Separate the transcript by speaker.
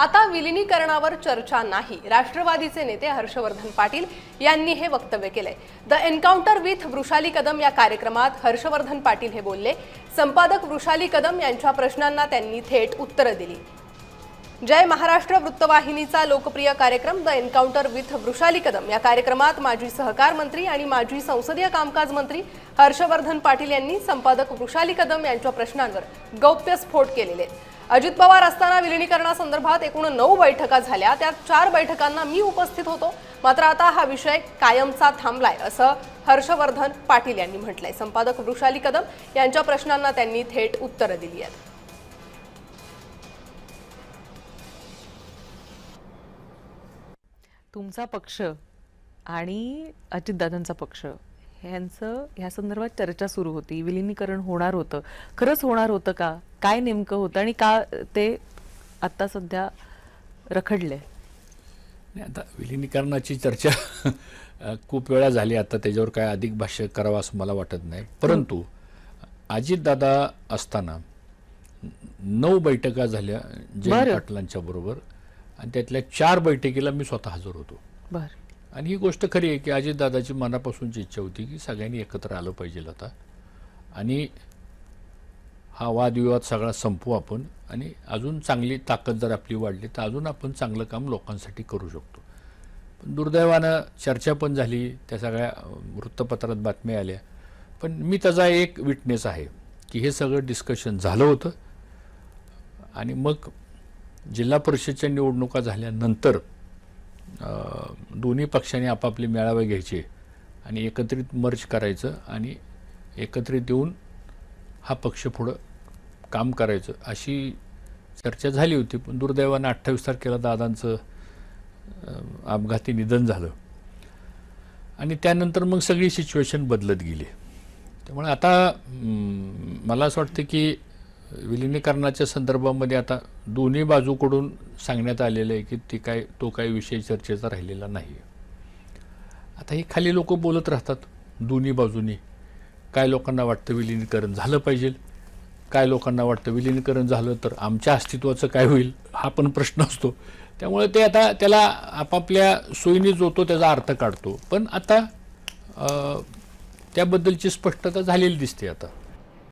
Speaker 1: आता विलिनीकरणावर चर्चा नाही, राष्ट्रवादीचे नेते हर्षवर्धन पाटील यांनी हे वक्तव्य केलंय। The encounter with Vrushali Kadam या कार्यक्रमात हर्षवर्धन पाटील हे बोलले। संपादक वृषाली कदम यांच्या प्रश्नांना त्यांनी थेट उत्तरं दिली। जय महाराष्ट्र वृत्तवाहिनीचा लोकप्रिय कार्यक्रम the encounter with Vrushali Kadam या कार्यक्रमात माजी सहकार मंत्री आणि माजी संसदीय कामकाज मंत्री हर्षवर्धन पाटील यांनी संपादक वृषाली कदम यांच्या प्रश्नांवर गौप्यस्फोट केलेले। अजित पवार असताना विलिनीकरणासंदर्भात एकूण 9 बैठका झाल्या, त्यात 4 बैठकांना मी उपस्थित होतो, मात्र आता हा विषय कायमचा थांबलाय असं हर्षवर्धन पाटील यांनी म्हटलंय। संपादक वृषाली कदम यांच्या प्रश्नांना त्यांनी थेट उत्तरं दिली आहेत।
Speaker 2: तुमचा पक्ष आणि अजितदादांचा पक्ष यांचं ह्या संदर्भात चर्चा सुरू होती, विलिनीकरण होणार होतं, खरंच होणार होतं का, काय नेमकं होतं आणि का ते आता सध्या रखडले?
Speaker 3: आता विलिनीकरणाची चर्चा खूप वेळा झाली, आता त्याच्यावर काय अधिक भाष्य करावं असं मला वाटत नाही। परंतु अजितदादा असताना 9 बैठका झाल्या जयंत पाटलांच्या बरोबर आणि त्यातल्या 4 बैठकीला मी स्वतः हजर होतो।
Speaker 2: बरं।
Speaker 3: आणि ही गोष्ट खरी आहे की अजितदादाची मनापासूनची इच्छा होती की सगळ्यांनी एकत्र आलं पाहिजे आता आणि हा वादविवाद सगळा संपवू आपण आणि अजून चांगली ताकद जर आपली वाढली तर अजून आपण चांगलं काम लोकांसाठी करू शकतो। पण दुर्दैवानं चर्चा पण झाली, त्या सगळ्या वृत्तपत्रात बातम्या आल्या, पण मी त्याचा एक विटनेस आहे की हे सगळं डिस्कशन झालं होतं आणि मग जिल्हा परिषदच्या निवडणुका झाल्यानंतर दोन्ही पक्षांनी आपापले मेळावे घ्यायचे आणि एकत्रित मर्ज करायचं आणि एकत्रित येऊन हा पक्ष पुढं काम करायचं अशी चर्चा झाली होती। पण दुर्दैवानं 28 तारखेला दादांचं अपघाती निधन झालं आणि त्यानंतर मग सगळी सिच्युएशन बदलत गेली। त्यामुळे आता मला असं वाटतं की विलिनीकरणाच्या संदर्भामध्ये आता दोन्ही बाजूकडून सांगण्यात आलेलं आहे की तो काही विषय चर्चेचा राहिलेला नाही। आता हे खाली लोक बोलत राहतात दोन्ही बाजूनी, काय लोकांना वाटतं विलिनीकरण झालं पाहिजे, काय लोकांना वाटतं विलिनीकरण झालं तर आमच्या अस्तित्वाचं काय होईल, हा पण प्रश्न असतो। त्यामुळे ते आता त्याला आपापल्या सोयीने जो तो त्याचा अर्थ काढतो, पण आता त्याबद्दलची स्पष्टता झालेली दिसते आता।